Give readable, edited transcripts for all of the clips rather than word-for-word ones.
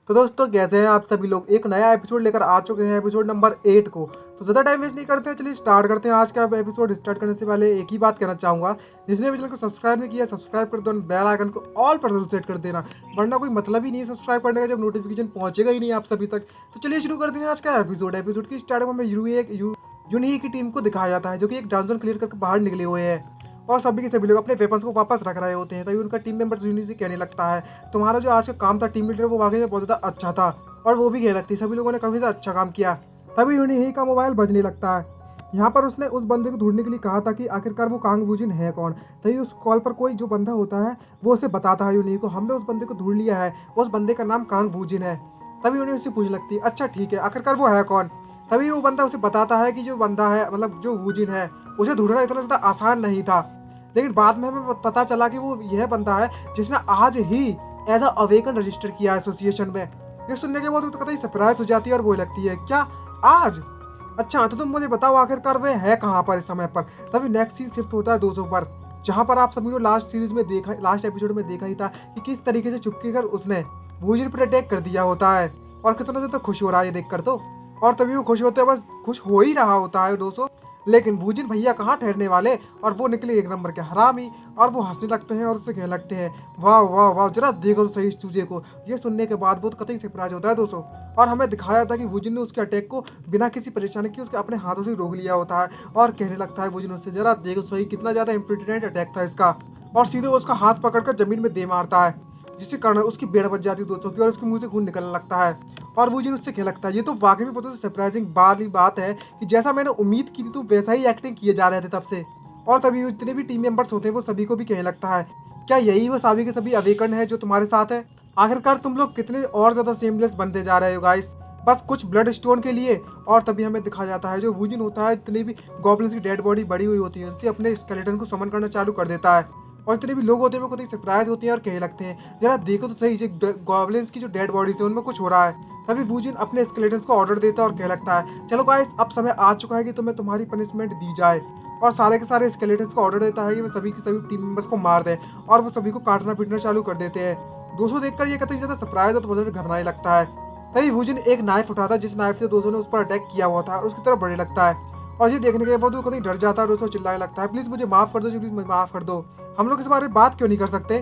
तो दोस्तों कैसे हैं आप सभी लोग। एक नया एपिसोड लेकर आ चुके हैं, एपिसोड नंबर 8 को। तो ज़्यादा टाइम वेस्ट नहीं करते हैं, चलिए स्टार्ट करते हैं। आज का एपिसोड स्टार्ट करने से पहले एक ही बात कहना चाहूँगा, जिसने भी चैनल को सब्सक्राइब नहीं किया सब्सक्राइब कर दो, बेल आइकन को ऑल पर जरूर सेट कर देना, वरना कोई मतलब ही नहीं है सब्सक्राइब करने का जब नोटिफिकेशन पहुंचेगा ही नहीं आप सभी तक। तो चलिए शुरू करते हैं आज का एपिसोड की स्टार्टिंग में हमें यूनी की टीम को दिखाया जाता है, जो कि एक डांजन क्लियर करके बाहर निकले हुए हैं और सभी के सभी लोग अपने वेपन्स को वापस रख रहे होते हैं। तभी उनका टीम मेंबर्स यूनी से कहने लगता है, तुम्हारा जो आज का काम था टीम लीडर, वो वाकई में बहुत ज़्यादा अच्छा था। और वो भी कहने लगती है, सभी लोगों ने काफ़ी ज़्यादा अच्छा काम किया। तभी यूनी ही का मोबाइल बजने लगता है। यहाँ पर उसने उस बंदे को ढूंढने के लिए कहा था कि आखिरकार वो कांग वूजिन है कौन। तभी उस कॉल पर कोई जो बंदा होता है वो उसे बताता है यूनी को, हमने उस बंदे को ढूंढ लिया है, उस बंदे का नाम कांग वूजिन है। तभी यूनी उससे पूछने लगती है, अच्छा ठीक है, आखिरकार वो है कौन। तभी वो बंदा उसे बताता है कि जो बंदा है, मतलब जो वूजिन है, उसे ढूंढना इतना ज़्यादा आसान नहीं था। लेकिन बाद में हमें पता चला कि वो यह बंदा है जिसने आज ही एज अ अवेकन रजिस्टर किया है एसोसिएशन में। ये सुनने के बाद वो तो कतई सरप्राइज हो जाती है और वो लगती है, क्या आज? अच्छा तो तुम मुझे बताओ आखिरकार वे है कहाँ पर इस समय पर। तभी नेक्स्ट सीन शिफ्ट होता है 200 पर, जहाँ पर आप सभी को लास्ट एपिसोड में देखा ही था कि किस तरीके से चुपके कर उसने वूजिन पर अटैक कर दिया होता है और कितना ज़्यादा खुश हो रहा है ये देखकर तो। और तभी वो खुश होते हैं, बस खुश हो ही रहा होता है 200। लेकिन वूजिन भैया कहाँ ठहरने वाले, और वो निकले एक नंबर के हरामी। और वो हंसने लगते हैं और उससे कहने लगते हैं, वाह वाह वाह, जरा देखो तो सही इस चूजे को। ये सुनने के बाद बहुत कतई सरप्राइज होता है 200। और हमें दिखाया था कि वूजिन ने उसके अटैक को बिना किसी परेशानी के उसके अपने हाथों से रोक लिया होता है। और कहने लगता है वूजिन उससे, जरा देखो सही कितना ज़्यादा इम्पोर्टेंट अटैक था इसका। और सीधे उसका हाथ पकड़कर जमीन में दे मारता है, जिससे कारण उसकी बेड़ बच जाती है 200 की, और उसके मुंह से खून निकलने लगता है। और वूजिन उससे कहने लगता है, ये तो वाकई में बहुत सरप्राइजिंग वाली बात है कि जैसा मैंने उम्मीद की थी तो वैसा ही एक्टिंग किए जा रहे थे तब से। और तभी जितने भी टीम मेंबर्स होते हैं वो सभी को भी कहने लगता है, क्या यही वो सभी के सभी अवेकन है जो तुम्हारे साथ है? आखिरकार तुम लोग कितने और ज़्यादा सेमलेस बनते जा रहे हो गाइस, बस कुछ ब्लड स्टोन के लिए। और तभी हमें दिखाया जाता है जो वूजिन होता है, जितने भी गॉब्लिन्स की डेड बॉडी बड़ी हुई होती है उनसे अपने स्केलेटन को समन करना चालू कर देता है। और जितने भी लोग होते हैं वो कुछ सरप्राइज होते हैं और कहने लगते हैं, जरा देखो तो सही, जो गॉब्लिन्स की जो डेड बॉडीज है उनमें कुछ हो रहा है। तभी वूजिन अपने स्केलेटन्स को ऑर्डर देता है और कहने लगता है, चलो गाइस अब समय आ चुका है कि तुम्हें तुम्हारी पनिशमेंट दी जाए। और सारे के सारे स्केलेटन्स को ऑर्डर देता है कि वे सभी के सभी टीम मेंबर्स को मार दें, और वो सभी को काटना पीटना चालू कर देते हैं। 200 देखकर ये कतई ज़्यादा सरप्राइज और बहुत घबराने लगता है। तभी वूजिन एक नाइफ उठाता है, जिस नाइफ से 200 ने उस पर अटैक किया हुआ था, और उसकी तरफ बढ़ने लगता है। और ये देखने के बाद वो कतई डर जाता है और 200 चिल्लाने लगता है, प्लीज़ मुझे माफ़ कर दो, प्लीज़ मुझे माफ़ कर दो, हम लोग इस बारे में बात क्यों नहीं कर सकते?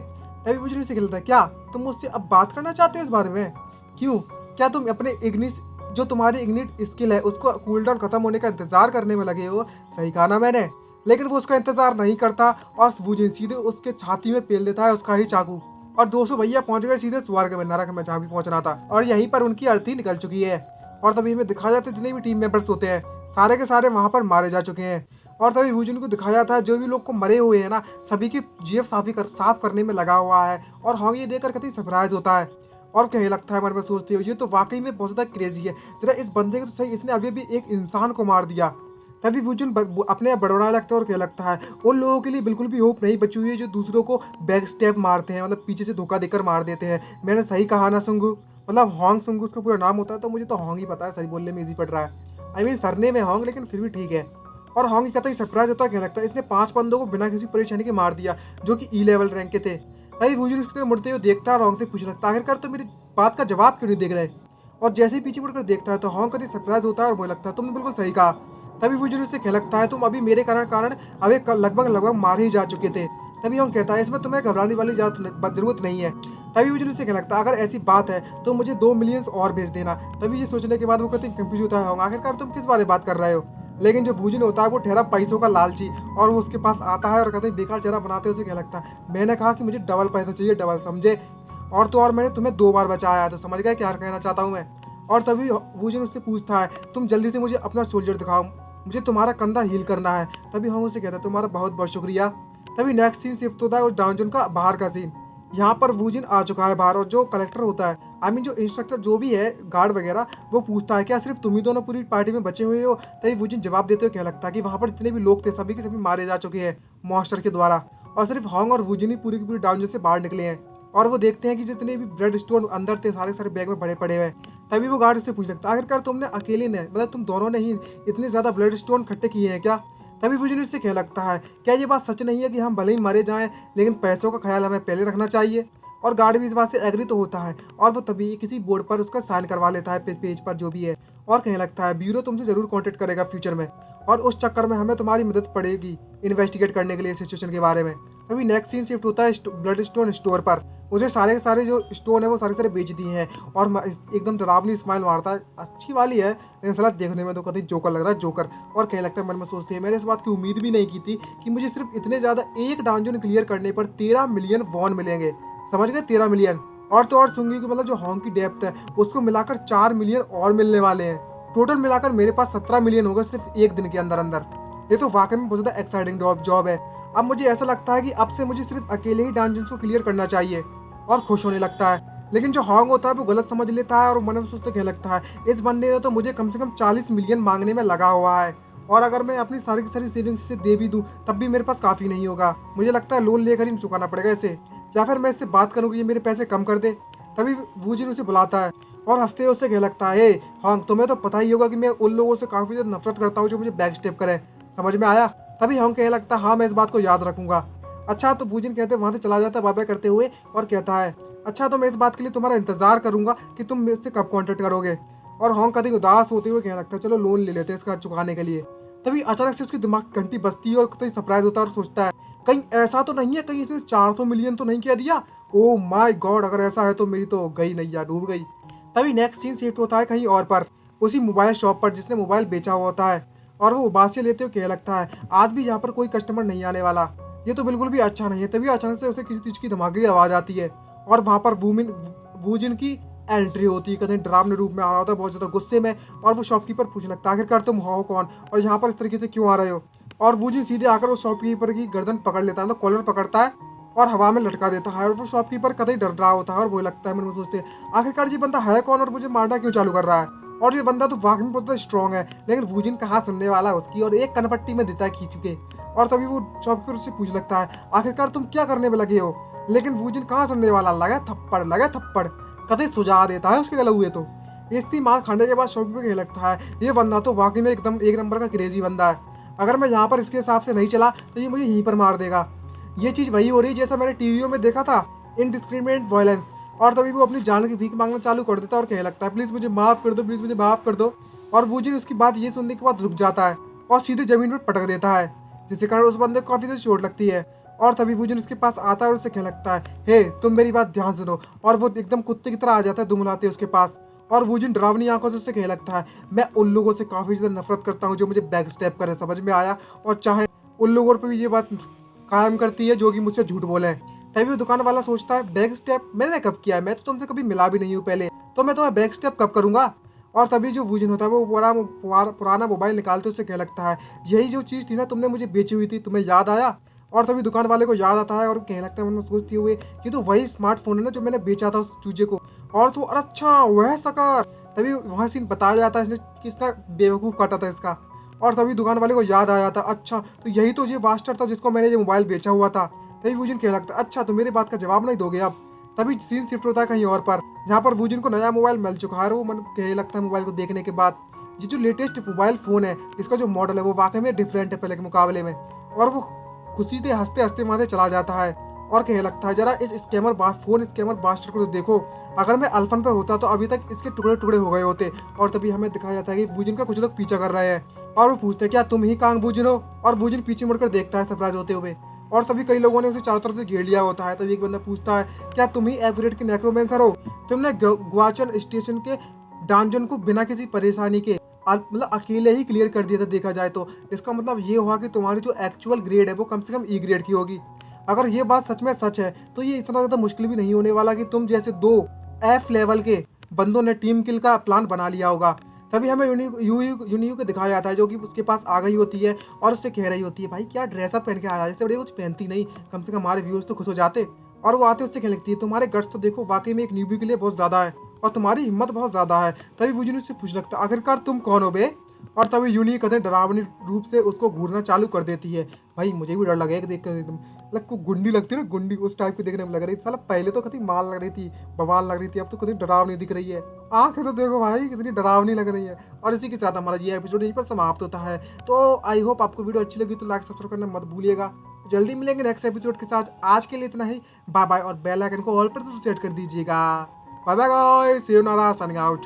तभी वूजिन से कहता है, क्या तुम मुझसे अब बात करना चाहते हो इस बारे में? क्यों? क्या तुम अपने इग्निस, जो तुम्हारी इग्निट स्किल है, उसको कूलडाउन खत्म होने का इंतजार करने में लगे हो? सही कहा ना मैंने? लेकिन वो उसका इंतजार नहीं करता और वूजिन सीधे उसके छाती में पेल देता है उसका ही चाकू। और 200 भैया पहुंच गए सीधे स्वर्ग में, नरक में जहाँ भी पहुंचना था, और यहीं पर उनकी अर्थी निकल चुकी है। और तभी हमें दिखाया जाता है जितने भी टीम मेंबर्स होते हैं सारे के सारे वहाँ पर मारे जा चुके हैं। और तभी वूजिन को दिखाया जाता है जो भी लोग को मरे हुए हैं ना, सभी की जीएफ साफ करने में लगा हुआ है। और हाँ, ये देखकर कतई सरप्राइज होता है और कहने लगता है, मन में सोचते हो, ये तो वाकई में बहुत ज़्यादा क्रेजी है, जरा इस बंदे को तो सही, इसने अभी भी एक इंसान को मार दिया। तभी वूजिन अपने आप बड़बड़ाने लगता है और कहने लगता है, उन लोगों के लिए बिल्कुल भी होप नहीं बची हुई है जो दूसरों को बैक स्टेप मारते हैं, मतलब पीछे से धोखा देकर मार देते हैं। मैंने सही कहा ना सुंगू? मतलब होंग सुंगू उसका पूरा नाम होता है, तो मुझे तो होंग ही पता है, सही बोलने में इजी पड़ रहा है। आई मीन सरने में होंग, लेकिन फिर भी ठीक है। और होंग की कतई सरप्राइज होता है, कहने लगता है, इसने 5 बंदों को बिना किसी परेशानी के मार दिया जो कि ई लेवल रैंक के थे। तभी वूजिन उसकी तरफ मुड़ते हुए देखता है और होंग से पूछने लगता है, आखिरकार तो मेरी बात का जवाब क्यों नहीं देख रहे? और जैसे ही पीछे मुड़कर देखता है तो होंग कतई सरप्राइज होता है और बोलने लगता है, तुमने बिल्कुल सही कहा। तभी वूजिन उससे कहने लगता है, तुम अभी मेरे कारण कारण अभी लगभग मार ही जा चुके थे। तभी होंग कहता है, इसमें तुम्हें घबराने वाली जरूरत नहीं है। तभी वूजिन उससे कहने लगता है, अगर ऐसी बात है तो मुझे 2 मिलियन और भेज देना। तभी ये सोचने के बाद वो कतई कंफ्यूज होता है, होंग आखिरकार तुम किस बारे में बात कर रहे हो? लेकिन जो वूजिन होता है वो ठहरा पैसों का लालची, और वो उसके पास आता है और कतई बेकार चेहरा बनाते हुए उसे कहने लगता है, मैंने कहा कि मुझे डबल पैसा चाहिए, डबल, समझे? और तो और मैंने तुम्हें 2 बार बचाया है, तो समझ गए क्या कहना चाहता हूँ मैं? और तभी वूजिन उससे पूछता है, तुम जल्दी से मुझे अपना सोल्जर दिखाओ, मुझे तुम्हारा कंधा हील करना है। तभी हम उसे कहता है, तुम्हारा बहुत बहुत शुक्रिया। तभी नेक्स्ट सीन शिफ्ट होता है उस डाउनजोन का बाहर का सीन। यहाँ पर वूजिन आ चुका है बाहर, और जो कलेक्टर होता है, आई मीन जो इंस्ट्रक्टर जो भी है, गार्ड वगैरह, वो पूछता है, क्या सिर्फ तुम ही दोनों पूरी पार्टी में बचे हुए हो? तभी वूजिन जवाब देते हुए क्या लगता है कि वहाँ पर जितने भी लोग थे सभी के सभी मारे जा चुके हैं मॉन्स्टर के द्वारा, और सिर्फ होंग और वूजिन ही पूरी की पूरी डाउनजोन से बाहर निकले हैं। और वो देखते हैं कि जितने भी ब्लड स्टोन अंदर थे सारे सारे बैग में भरे पड़े हुए हैं। तभी वो गार्ड उससे पूछ लगता है, आखिरकार तुमने अकेले ने, मतलब तुम दोनों ने ही इतने ज़्यादा ब्लड स्टोन इकट्ठे किए हैं क्या? तभी वूजिन उससे कह लगता है, क्या ये बात सच नहीं है कि हम भले ही मरे जाएं लेकिन पैसों का ख्याल हमें पहले रखना चाहिए? और गार्ड भी इस बात से एग्री तो होता है और वो तभी किसी बोर्ड पर उसका साइन करवा लेता है, पेज पर जो भी है। और कहने लगता है ब्यूरो तुमसे जरूर कांटेक्ट करेगा फ्यूचर में, और उस चक्कर में हमें तुम्हारी मदद पड़ेगी इन्वेस्टिगेट करने के लिए सिचुएशन के बारे में। तभी नेक्स्ट सीन शिफ्ट होता है ब्लड स्टोन स्टोर पर। मुझे सारे के सारे जो स्टोन है वो सारे बेच दिए हैं, और एकदम डरावनी स्माइल मारता है, अच्छी वाली है लेकिन सलाह देखने में तो कभी जोकर लग रहा है, जोकर। और कहने लगता है मन में सोचते हैं मैंने इस बात की उम्मीद भी नहीं की थी कि मुझे सिर्फ इतने ज़्यादा एक डांजन क्लियर करने पर 13 मिलियन वॉन मिलेंगे, समझ गए, 13 मिलियन। और तो और सुंगी की मतलब जो हॉन्ग की डेप्थ है उसको मिलाकर 4 मिलियन और मिलने वाले हैं। टोटल मिलाकर मेरे पास 17 मिलियन होगा सिर्फ एक दिन के अंदर अंदर। ये तो वाकई में बहुत ज़्यादा एक्साइटिंग जॉब है। अब मुझे ऐसा लगता है कि अब से मुझे सिर्फ अकेले ही डांजन को क्लियर करना चाहिए, और खुश होने लगता है। लेकिन जो हॉन्ग होता है वो गलत समझ लेता है और मन में सोचते कहने लगता है इस बंदे ने तो मुझे कम से कम 40 मिलियन मांगने में लगा हुआ है, और अगर मैं अपनी सारी की सारी सेविंग्स से दे भी दूं तब भी मेरे पास काफ़ी नहीं होगा। मुझे लगता है लोन लेकर ही चुकाना पड़ेगा इसे, या फिर मैं इससे बात करूँ कि ये मेरे पैसे कम कर दे। तभी वूजिन उसे बुलाता है और हंसते हुए उससे कहने लगता है हॉन्ग तुम्हें तो पता ही होगा कि मैं उन लोगों से काफ़ी ज़्यादा नफरत करता हूँ जो मुझे बैक स्टेप करें, समझ में आया। तभी हॉन्ग कहने लगता है हाँ मैं इस बात को याद रखूंगा। अच्छा, तो वूजिन कहते वहाँ से चला जाता है बाय बाय करते हुए, और कहता है अच्छा तो मैं इस बात के लिए तुम्हारा इंतजार करूंगा कि तुम मुझसे कब कांटेक्ट करोगे। और हॉन्ग कभी उदास होते हुए कहने लगता है चलो लोन ले लेते हैं इसका चुकाने के लिए। तभी अचानक से उसके दिमाग की घंटी बजती है और कहीं सरप्राइज होता है और सोचता है कहीं ऐसा तो नहीं है, कहीं इसने 400 मिलियन तो नहीं कह दिया। ओ माय गॉड, अगर ऐसा है तो मेरी तो गई नैया, डूब गई। तभी नेक्स्ट सीन शिफ्ट होता है कहीं और पर, उसी मोबाइल शॉप पर जिसने मोबाइल बेचा हुआ होता है, और वो उबासियाँ लेते हुए कहने लगता है आज भी यहाँ पर कोई कस्टमर नहीं आने वाला, ये तो बिल्कुल भी अच्छा नहीं है। तभी अचानक से उसे किसी चीज़ की धमाके की आवाज़ आती है और वहाँ पर वूजिन की एंट्री होती है। कहीं डरावने रूप में आ रहा होता है, बहुत ज़्यादा गुस्से में, और वो शॉपकीपर पूछने लगता है आखिरकार तुम हो कौन और यहाँ पर इस तरीके से क्यों आ रहे हो। और वूजिन सीधे आकर उस शॉपकीपर की गर्दन पकड़ लेता है, मतलब कॉलर पकड़ता है और हवा में लटका देता है। और वो शॉपकीपर कतई डर रहा होता है और वो लगता है मन में सोचते हैं आखिरकार ये बंदा है कौन और मुझे मारना क्यों चालू कर रहा है। और ये बंदा तो वाकई में बहुत स्ट्रॉन्ग है, लेकिन वूजिन कहाँ सुनने वाला है उसकी, और एक कनपट्टी में देता है खींच के। और तभी वो शॉपकीपर उससे पूछ लगता है आखिरकार तुम क्या करने में लगे हो, लेकिन वूजिन कहाँ सुनने वाला, लगा थप्पड़ कतई सुझा देता है उसके गले हुए। तो इतनी मार खाने के बाद शॉपकीपर कहने लगता है ये बंदा तो वाकई में एकदम एक नंबर का क्रेजी बंदा है, अगर मैं यहाँ पर इसके हिसाब से नहीं चला तो ये मुझे यहीं पर मार देगा। ये चीज़ वही हो रही है जैसा मैंने टीवीओ में देखा था, इनडिस्क्रिमिनेट वायलेंस। और तभी वो अपनी जान की भीख मांगना चालू कर देता है और कहने लगता है प्लीज़ मुझे माफ़ कर दो, प्लीज़ मुझे माफ़ कर दो। और वूजिन उसकी बात ये सुनने के बाद रुक जाता है और सीधे ज़मीन पर पटक देता है, जिसके कारण उस बंदे को काफ़ी ज़्यादा चोट लगती है। और तभी वूजिन उसके पास आता है और उससे कहने लगता है हे तुम मेरी बात ध्यान सुनो। और वो एकदम कुत्ते की तरह आ जाता है दुमलाते उसके पास। और वूजिन डरावनी आंखों से उससे कहने लगता है मैं उन लोगों से काफ़ी ज़्यादा नफरत करता हूँ जो मुझे बैक स्टेप करे, समझ में आया, और चाहे उन लोगों पर भी ये बात कायम करती है जो कि मुझसे झूठ बोले। तभी वो दुकान वाला सोचता है बैक स्टेप मैंने कब किया है, मैं तो तुमसे कभी मिला भी नहीं हूँ पहले, तो मैं तुम्हें बैक स्टेप कब करूँगा। और तभी जो वूजिन होता है वो पुराना मोबाइल निकालते उससे कहने लगता है यही जो चीज़ थी ना तुमने मुझे बेची हुई थी, तुम्हें याद आया। और तभी दुकान वाले को याद आता है और कहने लगता है मन में सोचते हुए ये तो वही स्मार्टफोन है ना जो मैंने बेचा था उस चूजे को। और तो अच्छा वह सकार, तभी वहाँ सीन बताया जाता है इसने किसका बेवकूफ़ काटा था इसका। और तभी दुकान वाले को याद आया था अच्छा तो यही तो ये मास्टर था जिसको मैंने ये मोबाइल बेचा हुआ था। तभी वूजिन कहने लगता है अच्छा तो मेरी बात का जवाब नहीं दोगे अब। तभी सीन शिफ्ट होता है कहीं और पर, जहाँ पर वूजिन को नया मोबाइल मिल चुका है। वो मन कहने लगता है मोबाइल को देखने के बाद ये जो लेटेस्ट मोबाइल फ़ोन है इसका जो मॉडल है वो वाकई में डिफरेंट है पहले के मुकाबले में। और वो खुशी से हंसते हंसते वहाँ से चला जाता है और कहने लगता है जरा इस फ़ोन स्कैमर बास्टर को तो देखो, अगर मैं अल्फन पे होता तो अभी तक इसके टुकड़े टुकड़े हो गए होते। और तभी हमें दिखाया जाता है कि वूजिन का कुछ लोग पीछा कर रहे हैं और वो पूछते हैं क्या तुम ही कांग वूजिन हो। और वूजिन पीछे मुड़कर देखता है सरप्राइज होते हुए, और तभी कई लोगों ने उसे चारों तरफ से घेर लिया होता है। तभी एक बंदा पूछता है क्या तुम ही एवरेट के नेक्रोमेंसर हो, तुमने ग्वाचन स्टेशन के डांजन को बिना किसी परेशानी के मतलब अकेले ही क्लियर कर दिया था। देखा जाए तो इसका मतलब ये हुआ कि तुम्हारी जो एक्चुअल ग्रेड है वो कम से कम ई ग्रेड की होगी। अगर ये बात सच में सच है तो ये इतना ज़्यादा मुश्किल भी नहीं होने वाला कि तुम जैसे 2 F लेवल के बंदों ने टीम किल का प्लान बना लिया होगा। तभी हमें यूनियू को दिखाया जाता है जो कि उसके पास आ गई होती है और उससे कह रही होती है भाई क्या ड्रेसअप पहन के आया, जैसे बड़े कुछ पहनती नहीं, कम से कम हमारे व्यूअर्स तो खुश हो जाते। और वो आते उससे कहने लगती है तुम्हारे गट्स तो देखो वाकई में एक न्यूबी के लिए बहुत ज़्यादा है और तुम्हारी हिम्मत बहुत ज़्यादा है। तभी वूजिन उससे पूछ लगता है आखिरकार तुम कौन हो बे। और तभी यूनी कदम डरावनी रूप से उसको घूरना चालू कर देती है। भाई मुझे भी डर लगा एक देख कर, एकदम मतलब को गुंडी लगती है ना, गुंडी उस टाइप की देखने में लग रही थी। साला पहले तो कभी माल लग रही थी, बवाल लग रही थी, अब तो कभी डरावनी दिख रही है। आंखें तो देखो भाई कितनी डरावनी लग रही है। और इसी के साथ हमारा ये एपिसोड यहीं पर समाप्त होता है। तो आई होप आपको वीडियो अच्छी लगी तो लाइक सब्सक्राइब करना मत भूलिएगा। जल्दी मिलेंगे नेक्स्ट एपिसोड के साथ। आज के लिए इतना ही, बाय बाय। और बेल आइकन को ऑल पर जरूर सेट कर दीजिएगा। Bye bye guys, sayonara, signing out.